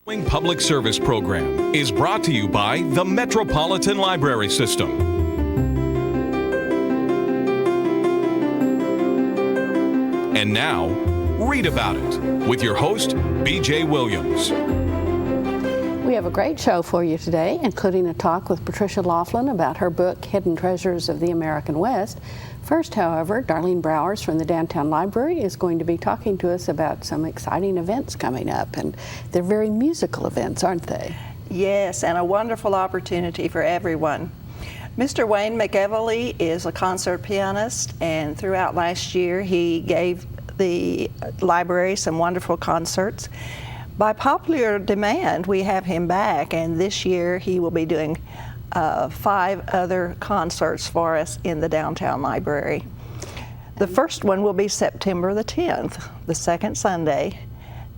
Public service program is brought to you by the Metropolitan Library System. And now, read about it with your host, BJ Williams. We have a great show for you today, including a talk with Patricia Laughlin about her book, Hidden Treasures of the American West. First, however, Darlene Browers from the Downtown Library is going to be talking to us about some exciting events coming up, and they're very musical events, aren't they? Yes, and a wonderful opportunity for everyone. Mr. Wayne McEvely is a concert pianist, and throughout last year he gave the library some wonderful concerts. By popular demand, we have him back, and this year he will be doing 5 other concerts for us in the Downtown Library. The first one will be September the 10th, the second Sunday,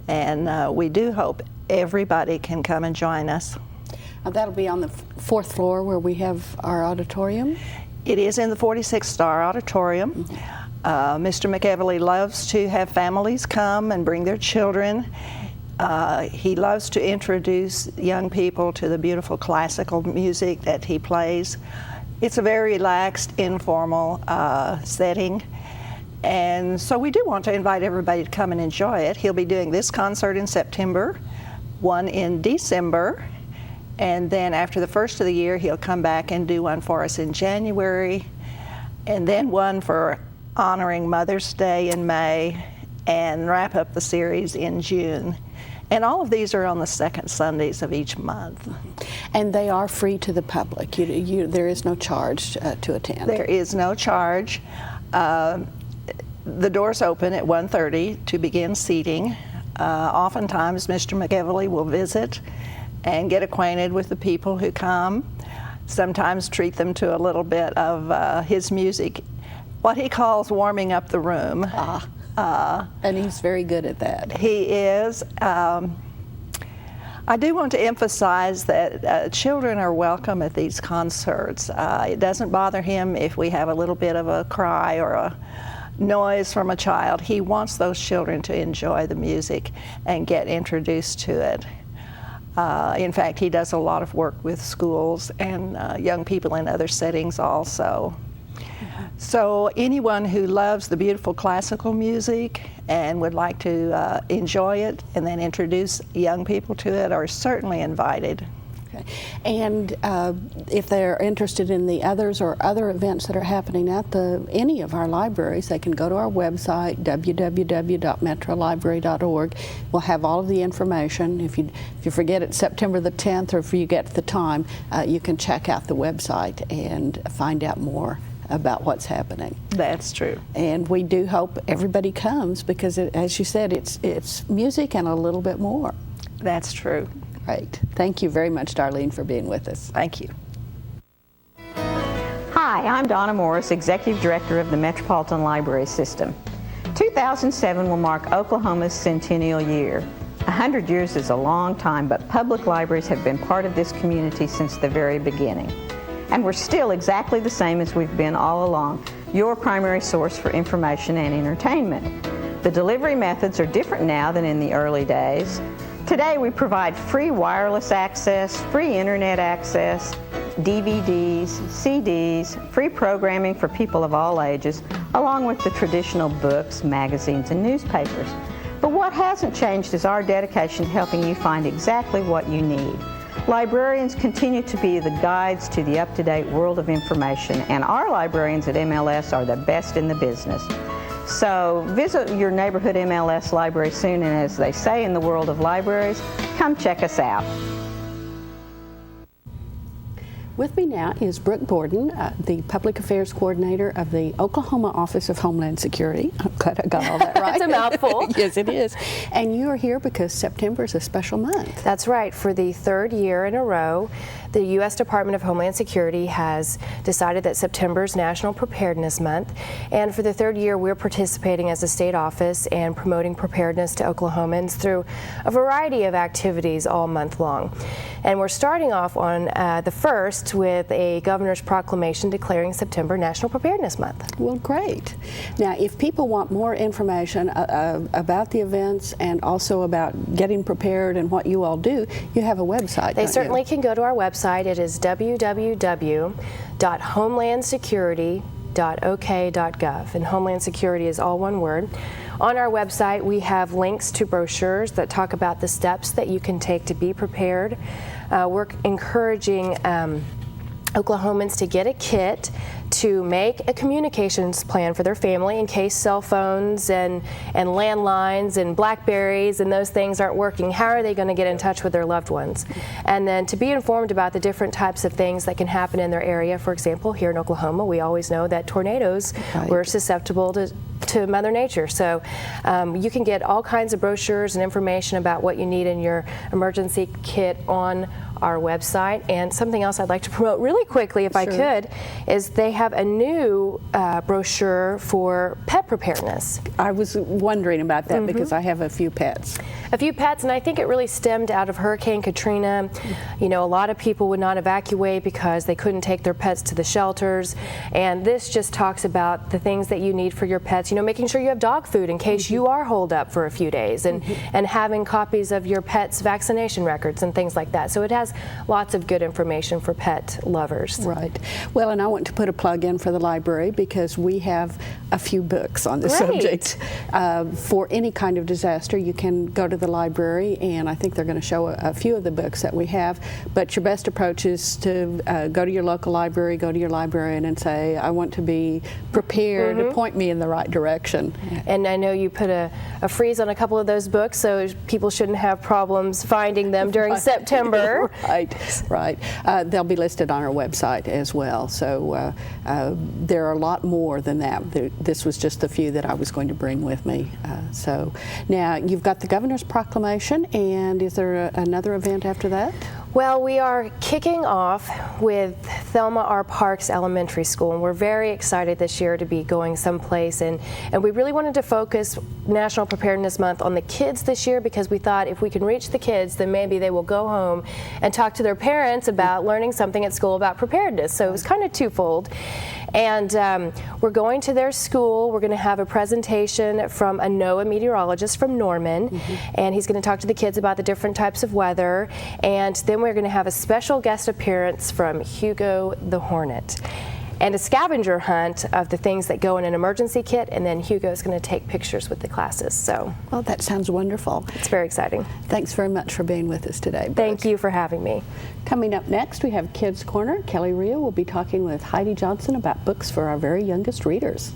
and we do hope everybody can come and join us. That'll be on the 4th floor where we have our auditorium? It is in the 46 Star Auditorium. Mr. McEvely loves to have families come and bring their children. He loves to introduce young people to the beautiful classical music that he plays. It's a very relaxed, informal setting, and so we do want to invite everybody to come and enjoy it. He'll be doing this concert in September, one in December, and then after the first of the year he'll come back and do one for us in January, and then one for honoring Mother's Day in May, and wrap up the series in June. And all of these are on the second Sundays of each month. And they are free to the public. There is no charge to attend. There is no charge. The doors open at 1:30 to begin seating. Oftentimes Mr. McEvely will visit and get acquainted with the people who come, sometimes treat them to a little bit of his music, what he calls warming up the room. And he's very good at that. He is. I do want to emphasize that children are welcome at these concerts. It doesn't bother him if we have a little bit of a cry or a noise from a child. He wants those children to enjoy the music and get introduced to it. In fact, he does a lot of work with schools and young people in other settings also. So anyone who loves the beautiful classical music and would like to enjoy it and then introduce young people to it are certainly invited. Okay. And if they're interested in the others or other events that are happening at any of our libraries, they can go to our website, www.metrolibrary.org. We'll have all of the information. If you forget it's September the 10th or if you get the time, you can check out the website and find out more about what's happening. That's true. And we do hope everybody comes because, as you said, it's music and a little bit more. That's true. Great. Thank you very much, Darlene, for being with us. Thank you. Hi, I'm Donna Morris, Executive Director of the Metropolitan Library System. 2007 will mark Oklahoma's centennial year. 100 years is a long time, but public libraries have been part of this community since the very beginning. And we're still exactly the same as we've been all along, your primary source for information and entertainment. The delivery methods are different now than in the early days. Today we provide free wireless access, free internet access, DVDs, CDs, free programming for people of all ages, along with the traditional books, magazines, and newspapers. But what hasn't changed is our dedication to helping you find exactly what you need. Librarians continue to be the guides to the up-to-date world of information, and our librarians at MLS are the best in the business. So visit your neighborhood MLS library soon, and as they say in the world of libraries, come check us out. With me now is Brooke Borden, the Public Affairs Coordinator of the Oklahoma Office of Homeland Security. I'm glad I got all that right. It's a mouthful. Yes, it is. And you are here because September is a special month. That's right. For the third year in a row, the U.S. Department of Homeland Security has decided that September is National Preparedness Month. And for the third year, we're participating as a state office and promoting preparedness to Oklahomans through a variety of activities all month long. And we're starting off on the 1st equipped with a governor's proclamation declaring September National Preparedness Month. Well, great. Now, if people want more information about the events and also about getting prepared and what you all do, you have a website. They don't certainly you? can go to our website. It is www.homelandsecurity.ok.gov, and Homeland Security is all one word. On our website, we have links to brochures that talk about the steps that you can take to be prepared. We're encouraging Oklahomans to get a kit to make a communications plan for their family in case cell phones and landlines and Blackberries and those things aren't working. How are they going to get in touch with their loved ones? And then to be informed about the different types of things that can happen in their area. For example, here in Oklahoma, we always know that tornadoes were susceptible to Mother Nature. So you can get all kinds of brochures and information about what you need in your emergency kit on our website. And something else I'd like to promote really quickly, if I could, is they have a new brochure for pet preparedness. I was wondering about that because I have a few pets. And I think it really stemmed out of Hurricane Katrina. You know, a lot of people would not evacuate because they couldn't take their pets to the shelters, and this just talks about the things that you need for your pets. You know, making sure you have dog food in case you are holed up for a few days, and having copies of your pet's vaccination records and things like that. So it has lots of good information for pet lovers. Right. Well, and I want to put a plug in for the library because we have a few books on the subject. For any kind of disaster, you can go to the library, and I think they're going to show a few of the books that we have. But your best approach is to go to your local library, go to your librarian and say, I want to be prepared to point me in the right direction. And I know you put a freeze on a couple of those books, so people shouldn't have problems finding them during September. Right. They'll be listed on our website as well. So there are a lot more than that. This was just the few that I was going to bring with me. So now you've got the Governor's Proclamation, and is there another event after that? Well, we are kicking off with Thelma R. Parks Elementary School, and we're very excited this year to be going someplace, and we really wanted to focus National Preparedness Month on the kids this year because we thought if we can reach the kids, then maybe they will go home and talk to their parents about learning something at school about preparedness. So it was kind of twofold. And we're going to their school. We're going to have a presentation from a NOAA meteorologist from Norman, and he's going to talk to the kids about the different types of weather. And then we're going to have a special guest appearance from Hugo the Hornet, and a scavenger hunt of the things that go in an emergency kit, and then Hugo's going to take pictures with the classes. So, well, that sounds wonderful. It's very exciting. Thanks very much for being with us today, Brooke. Thank you for having me. Coming up next, we have Kids Corner. Kelly Ria will be talking with Heidi Johnson about books for our very youngest readers.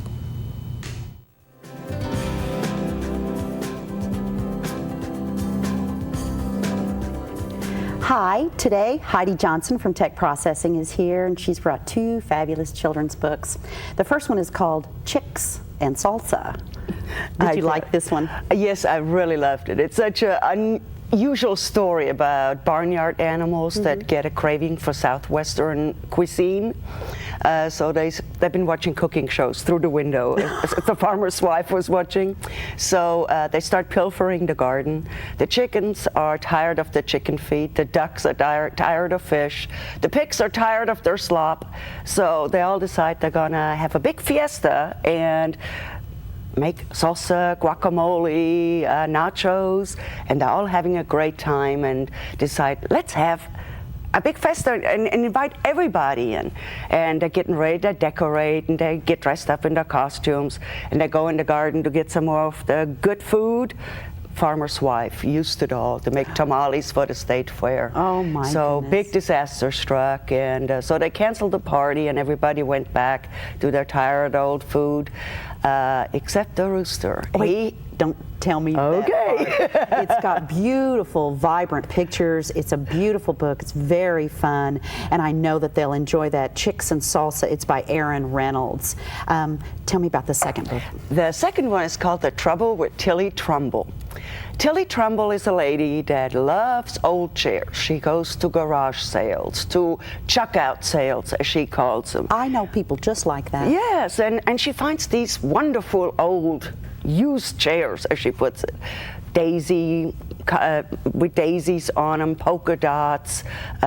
Hi, today Heidi Johnson from Tech Processing is here, and she's brought two fabulous children's books. The first one is called Chicks and Salsa. Did you like this one? Yes, I really loved it. It's such an unusual story about barnyard animals that get a craving for Southwestern cuisine. So they've been watching cooking shows through the window. The farmer's wife was watching. So they start pilfering the garden. The chickens are tired of the chicken feed. The ducks are tired of fish. The pigs are tired of their slop. So they all decide they're gonna have a big fiesta and make salsa, guacamole, nachos, and they're all having a great time and decide, let's have a big festa and invite everybody in. And they're getting ready to decorate, and they get dressed up in their costumes, and they go in the garden to get some more of the good food. Farmer's wife used it all to make tamales for the state fair. Oh my So goodness. big disaster struck, and so they canceled the party, and everybody went back to their tired old food, except the rooster. Wait, don't tell me that part. It's got beautiful, vibrant pictures. It's a beautiful book. It's very fun, and I know that they'll enjoy that. Chicks and Salsa. It's by Aaron Reynolds. Tell me about the second book. The second one is called The Trouble with Tilly Trumbull. Tilly Trumbull is a lady that loves old chairs. She goes to garage sales, to chuck-out sales, as she calls them. I know people just like that. Yes, and she finds these wonderful old used chairs, as she puts it. Daisy with daisies on them, polka dots,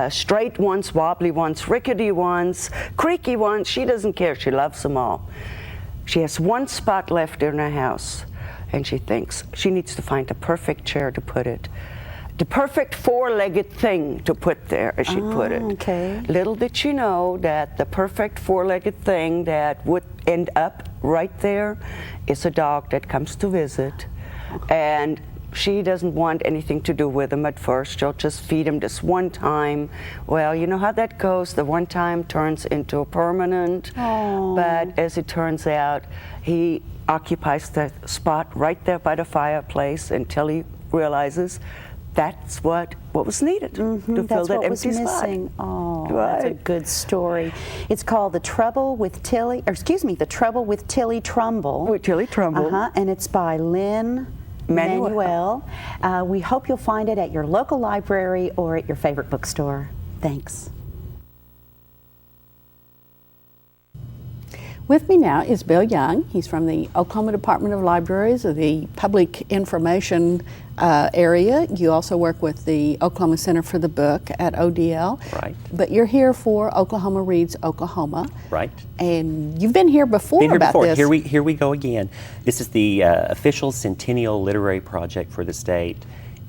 straight ones, wobbly ones, rickety ones, creaky ones. She doesn't care. She loves them all. She has one spot left in her house, and she thinks she needs to find the perfect chair to put it. The perfect four-legged thing to put there, as she put it. Okay. Little did she know that the perfect four-legged thing that would end up right there is a dog that comes to visit. And she doesn't want anything to do with him at first. She'll just feed him this one time. Well, you know how that goes. The one time turns into a permanent. But as it turns out, he occupies the spot right there by the fireplace until he realizes that's what was needed to fill That's that what was empty missing. spot. Oh, that's a Right. good story. It's called The Trouble with Tilly, or excuse me, The Trouble with Tilly Trumbull. With Tilly Trumbull. And it's by Lynn Manuel. We hope you'll find it at your local library or at your favorite bookstore. Thanks. With me now is Bill Young. He's from the Oklahoma Department of Libraries, of the Public Information area. You also work with the Oklahoma Center for the Book at ODL. Right. But you're here for Oklahoma Reads Oklahoma. Right. And you've been here before Been here about before. this. Here we go again. This is the official Centennial Literary Project for the state,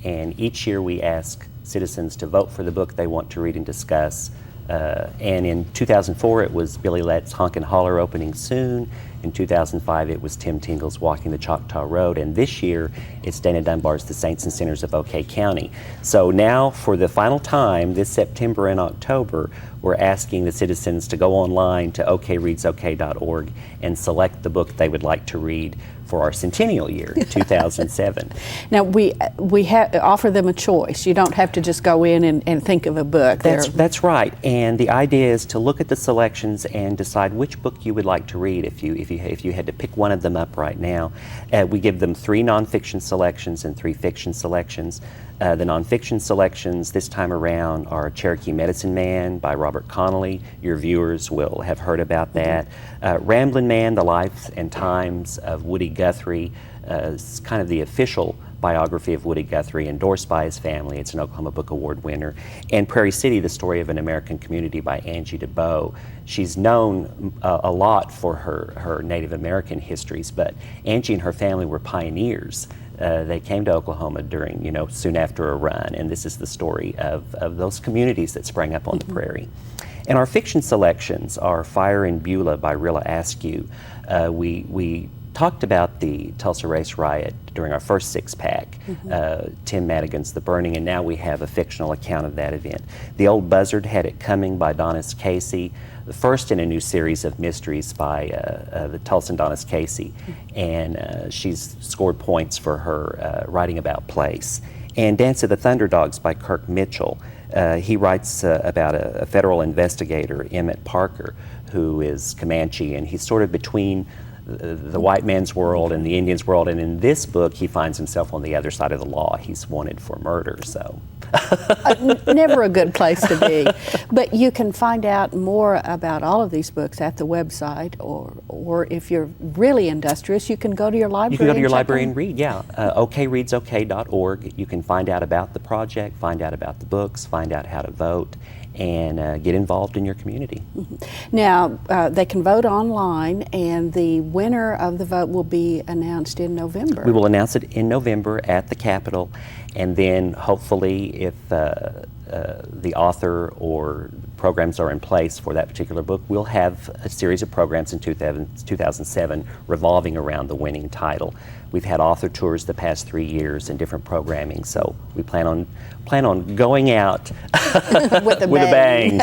and each year we ask citizens to vote for the book they want to read and discuss. And in 2004 it was Billy Lett's Honk and Holler Opening Soon. In 2005 it was Tim Tingle's Walking the Choctaw Road. And this year it's Dana Dunbar's The Saints and Sinners of OK County. So now for the final time this September and October, we're asking the citizens to go online to okreadsok.org and select the book they would like to read for our centennial year, 2007. Now, we offer them a choice. You don't have to just go in and think of a book. That's right. And the idea is to look at the selections and decide which book you would like to read if you had to pick one of them up right now. We give them 3 nonfiction selections and 3 fiction selections. The nonfiction selections this time around are Cherokee Medicine Man by Robert Connolly. Your viewers will have heard about that. Ramblin' Man, The Life and Times of Woody Guthrie. It's kind of the official biography of Woody Guthrie, endorsed by his family. It's an Oklahoma Book Award winner. And Prairie City, The Story of an American Community by Angie DeBow. She's known a lot for her Native American histories, but Angie and her family were pioneers. They came to Oklahoma during, soon after a run, and this is the story of those communities that sprang up on the prairie. And our fiction selections are Fire in Beulah by Rilla Askew. We talked about the Tulsa Race Riot during our first 6-pack, Tim Madigan's The Burning, and now we have a fictional account of that event. The Old Buzzard Had It Coming by Donis Casey, the first in a new series of mysteries by the Tulsan Donis Casey, and she's scored points for her writing about place. And Dance of the Thunderdogs by Kirk Mitchell. He writes about a federal investigator, Emmett Parker, who is Comanche, and he's sort of between the white man's world and the Indian's world, and in this book he finds himself on the other side of the law. He's wanted for murder, so. Never a good place to be. But you can find out more about all of these books at the website, or if you're really industrious, you can go to your library. You can go to your library and read, yeah. okreadsok.org. You can find out about the project, find out about the books, find out how to vote, and get involved in your community. Now, they can vote online, and the winner of the vote will be announced in November. We will announce it in November at the Capitol, and then hopefully if the author or programs are in place for that particular book, we'll have a series of programs in 2007 revolving around the winning title. We've had author tours the past 3 years and different programming, so we plan on going out with a bang.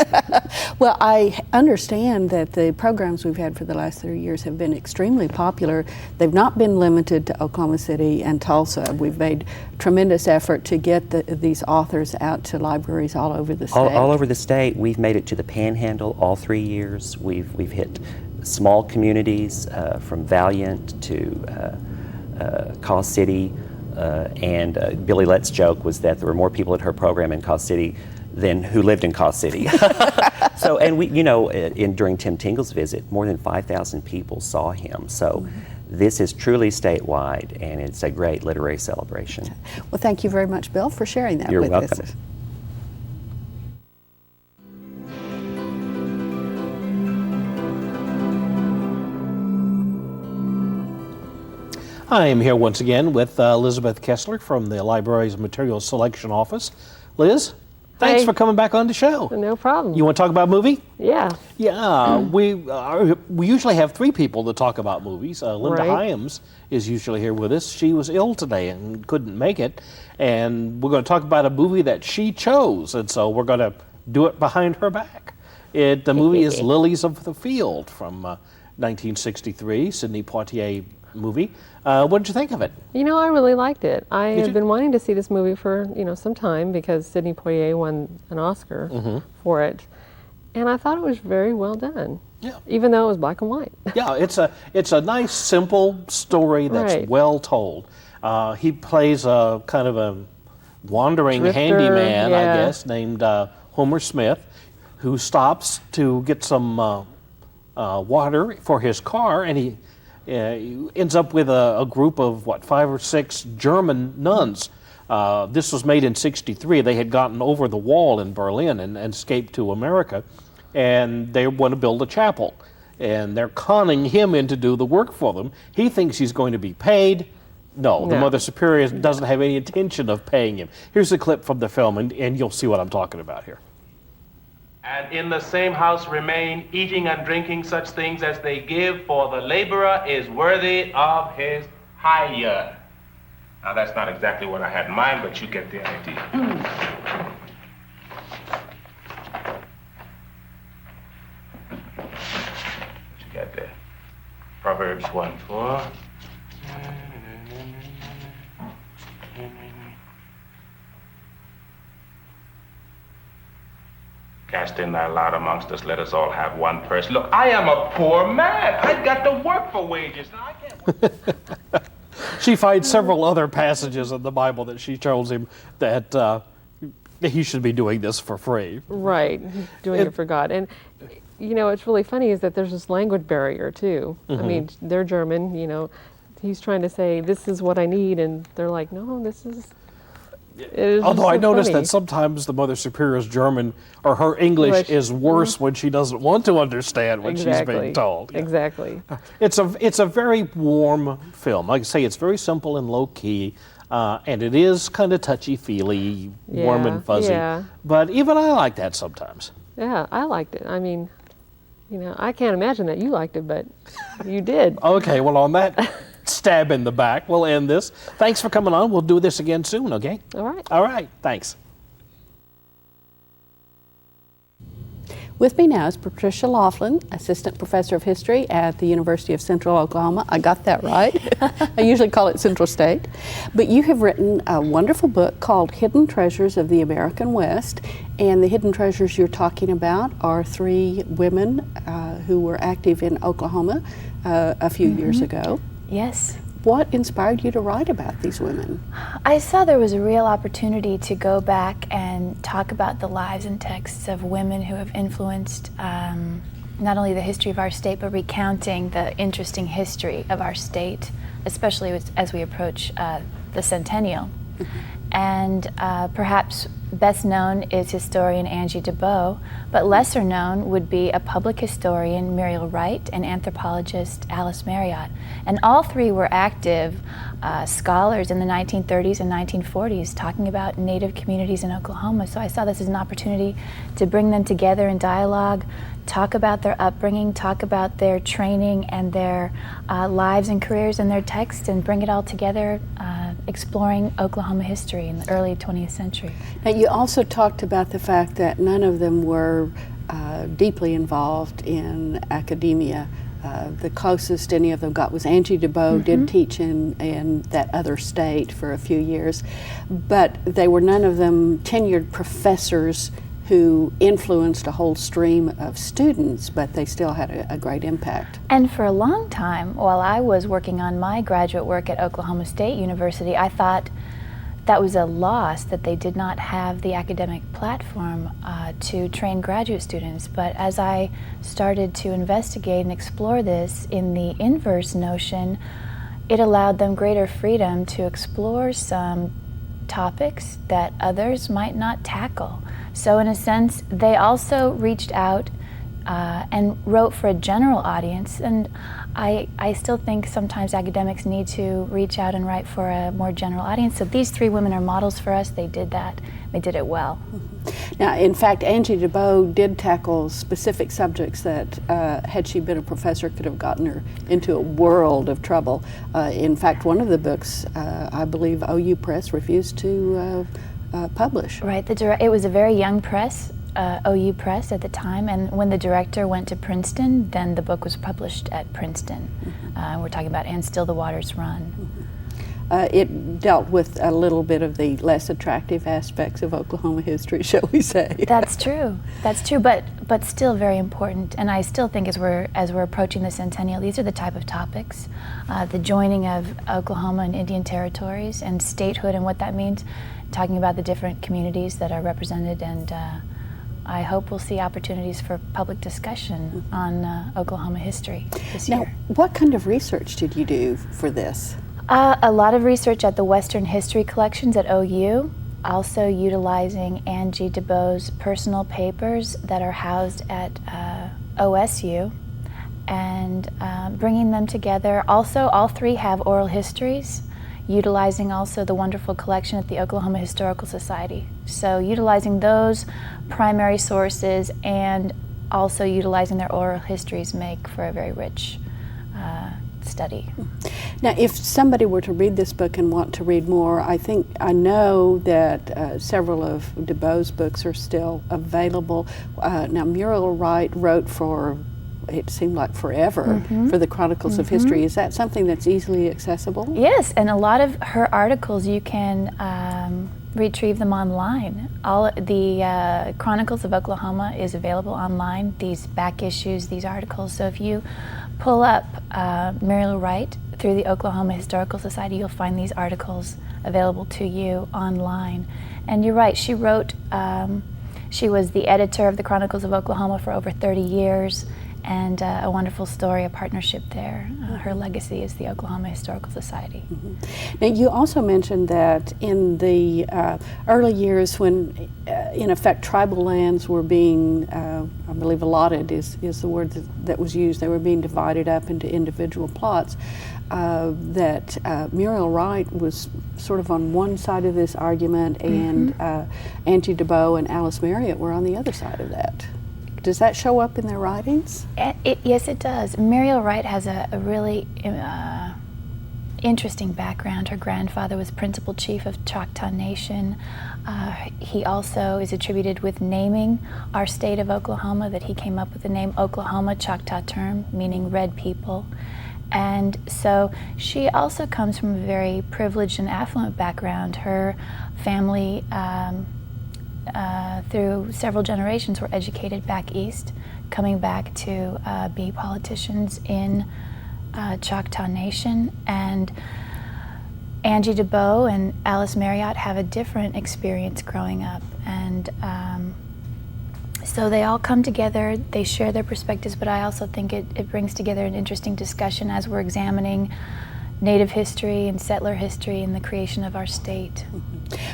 Well, I understand that the programs we've had for the last 3 years have been extremely popular. They've not been limited to Oklahoma City and Tulsa. We've made tremendous effort to get these authors out to libraries all over the state. All over the state. We've made it to the Panhandle all 3 years. We've hit small communities from Valiant to Caw City, and Billy Lett's joke was that there were more people at her program in Caw City than who lived in Caw City. So, and we, during Tim Tingle's visit, more than 5,000 people saw him. So, This is truly statewide, and it's a great literary celebration. Well, thank you very much, Bill, for sharing that You're with welcome. us. I am here once again with Elizabeth Kessler from the Library's Materials Selection Office. Liz, thanks Hey. for coming back on the show. No problem. You want to talk about a movie? Yeah. Yeah, we usually have three people to talk about movies. Linda Right. Hyams is usually here with us. She was ill today and couldn't make it, and we're going to talk about a movie that she chose, and so we're going to do it behind her back. The movie is Lilies of the Field from 1963, Sidney Poitier movie. What did you think of it? You know, I really liked it. I Did have you? been wanting to see this movie for, some time because Sidney Poitier won an Oscar for it. And I thought it was very well done. Yeah. Even though it was black and white. Yeah, it's a nice, simple story that's Right. well told. He plays a kind of a wandering Drifter, handyman, I yeah. guess, named Homer Smith, who stops to get some water for his car, and he ends up with a group of, 5 or 6 German nuns. This was made in '63. They had gotten over the wall in Berlin and escaped to America, and they want to build a chapel. And they're conning him in to do the work for them. He thinks he's going to be paid. No, the No. Mother Superior doesn't have any intention of paying him. Here's a clip from the film, and you'll see what I'm talking about here. And in the same house remain, eating and drinking such things as they give, for the laborer is worthy of his hire. Now, that's not exactly what I had in mind, but you get the idea. What you got there? Proverbs 1:4. Cast in thy lot amongst us, let us all have one purse. Look, I am a poor man. I've got to work for wages. Now, I can't work. She finds several other passages in the Bible that she tells him that he should be doing this for free. Right. Doing it for God. And, what's really funny is that there's this language barrier, too. I mean, they're German, he's trying to say, this is what I need, and they're like, no, this is... It is Although just I so noticed funny. that sometimes the Mother Superior's German or her English is worse when she doesn't want to understand what she's being told. Yeah. Exactly. It's a very warm film. Like I say, it's very simple and low key, and it is kind of touchy feely, warm Yeah, and fuzzy. yeah. But even I like that sometimes. Yeah, I liked it. I mean, I can't imagine that you liked it, but you did. Okay, well, on that stab in the back, we'll end this. Thanks for coming on. We'll do this again soon, okay? All right. All right, thanks. With me now is Patricia Laughlin, Assistant Professor of History at the University of Central Oklahoma. I got that right. I usually call it Central State. But you have written a wonderful book called Hidden Treasures of the American West. And the hidden treasures you're talking about are 3 women who were active in Oklahoma a few years ago. Yes. What inspired you to write about these women? I saw there was a real opportunity to go back and talk about the lives and texts of women who have influenced not only the history of our state, but recounting the interesting history of our state, especially as we approach the centennial. And perhaps best known is historian Angie DeBow, but lesser known would be a public historian, Muriel Wright, and anthropologist Alice Marriott. And all 3 were active scholars in the 1930s and 1940s talking about Native communities in Oklahoma. So I saw this as an opportunity to bring them together in dialogue, talk about their upbringing, talk about their training and their lives and careers and their texts, and bring it all together, exploring Oklahoma history in the early 20th century. Now, you also talked about the fact that none of them were deeply involved in academia. The closest any of them got was Angie DeBow, did teach in that other state for a few years, but they were none of them tenured professors who influenced a whole stream of students, but they still had a great impact. And for a long time, while I was working on my graduate work at Oklahoma State University, I thought that was a loss that they did not have the academic platform to train graduate students. But as I started to investigate and explore this in the inverse notion, it allowed them greater freedom to explore some topics that others might not tackle. So in a sense, they also reached out and wrote for a general audience, and I still think sometimes academics need to reach out and write for a more general audience. So these three women are models for us. They did that. They did it well. Now, in fact, Angie DeBow did tackle specific subjects that, had she been a professor, could have gotten her into a world of trouble. In fact, one of the books, I believe OU Press refused to publish. Right. It was a very young press. OU Press at the time, and when the director went to Princeton, then the book was published at Princeton. We're talking about And Still the Waters Run. It dealt with a little bit of the less attractive aspects of Oklahoma history, shall we say. That's true, but still very important. And I still think as we're approaching the centennial, these are the type of topics, the joining of Oklahoma and Indian territories and statehood and what that means, talking about the different communities that are represented, and I hope we'll see opportunities for public discussion on Oklahoma history this year. Now, what kind of research did you do for this? A lot of research at the Western History Collections at OU, also utilizing Angie DeBow's personal papers that are housed at OSU, and bringing them together. Also, all three have oral histories, utilizing also the wonderful collection at the Oklahoma Historical Society. So utilizing those primary sources and also utilizing their oral histories make for a very rich study. Now, if somebody were to read this book and want to read more, I know that several of DeBow's books are still available. Now, Muriel Wright wrote for, it seemed like forever, for the Chronicles of History. Is that something that's easily accessible? Yes, and a lot of her articles, you can retrieve them online. All the Chronicles of Oklahoma is available online, these back issues, these articles. So if you pull up Muriel Wright through the Oklahoma Historical Society, you'll find these articles available to you online. And you're right, she wrote, she was the editor of the Chronicles of Oklahoma for over 30 years, and a wonderful story, a partnership there. Her legacy is the Oklahoma Historical Society. Now, you also mentioned that in the early years when, in effect, tribal lands were being, I believe allotted is the word that was used, they were being divided up into individual plots, that Muriel Wright was sort of on one side of this argument, and Angie DeBow and Alice Marriott were on the other side of that. Does that show up in their writings? Yes, it does. Muriel Wright has a really interesting background. Her grandfather was principal chief of Choctaw Nation. He also is attributed with naming our state of Oklahoma, that he came up with the name Oklahoma, Choctaw term, meaning red people. And so she also comes from a very privileged and affluent background. Her family, through several generations, were educated back east, coming back to be politicians in Choctaw Nation. And Angie DeBow and Alice Marriott have a different experience growing up. And so they all come together, they share their perspectives, but I also think it brings together an interesting discussion as we're examining Native history and settler history and the creation of our state.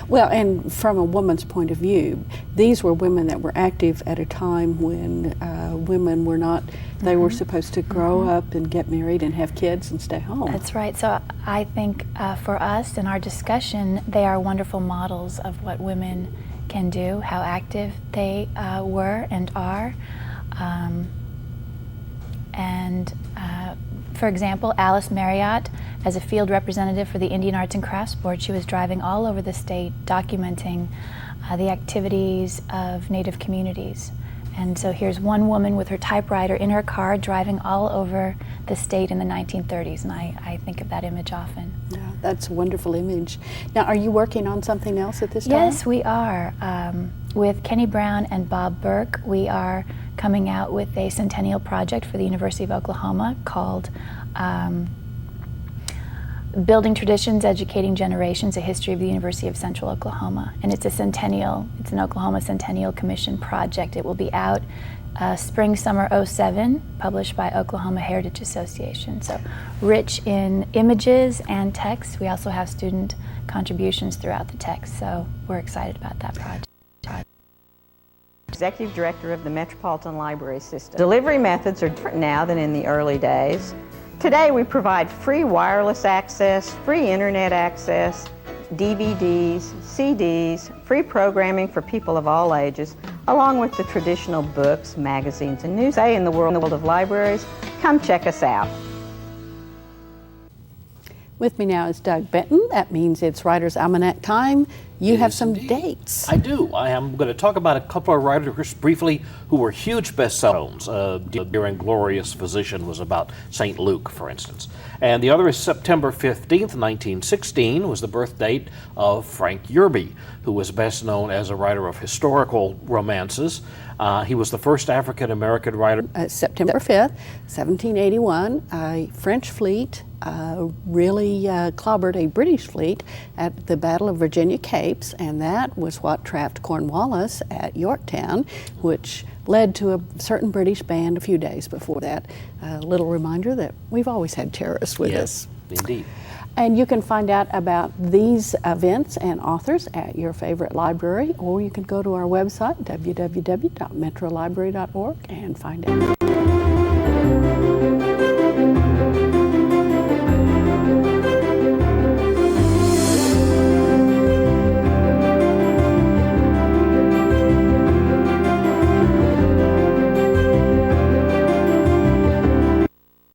Well, and from a woman's point of view, these were women that were active at a time when women were not, they were supposed to grow up and get married and have kids and stay home. That's right. So I think for us in our discussion, they are wonderful models of what women can do, how active they were and are. For example, Alice Marriott, as a field representative for the Indian Arts and Crafts Board, she was driving all over the state documenting the activities of Native communities. And so here's one woman with her typewriter in her car driving all over the state in the 1930s, and I think of that image often. Yeah, that's a wonderful image. Now, are you working on something else at this time? Yes, we are. With Kenny Brown and Bob Burke, we are coming out with a centennial project for the University of Oklahoma called Building Traditions, Educating Generations, A History of the University of Central Oklahoma. And it's an Oklahoma Centennial Commission project. It will be out spring, summer '07, published by Oklahoma Heritage Association. So rich in images and text. We also have student contributions throughout the text, so we're excited about that project. Executive Director of the Metropolitan Library System. Delivery methods are different now than in the early days. Today we provide free wireless access, free internet access, DVDs, CDs, free programming for people of all ages, along with the traditional books, magazines, and news. In the world of libraries, come check us out. With me now is Doug Benton. That means it's Writer's Almanac time. You have some dates. I do. I am going to talk about a couple of writers briefly who were huge bestsellers. Dear and Glorious Physician was about St. Luke, for instance. And the other is September 15th, 1916, was the birth date of Frank Yerby, who was best known as a writer of historical romances. He was the first African-American writer. September 5th, 1781, a French fleet really clobbered a British fleet at the Battle of Virginia Capes, and that was what trapped Cornwallis at Yorktown, which led to a certain British band a few days before that. A little reminder that we've always had terrorists with us. Indeed. And you can find out about these events and authors at your favorite library, or you can go to our website, www.metrolibrary.org, and find out.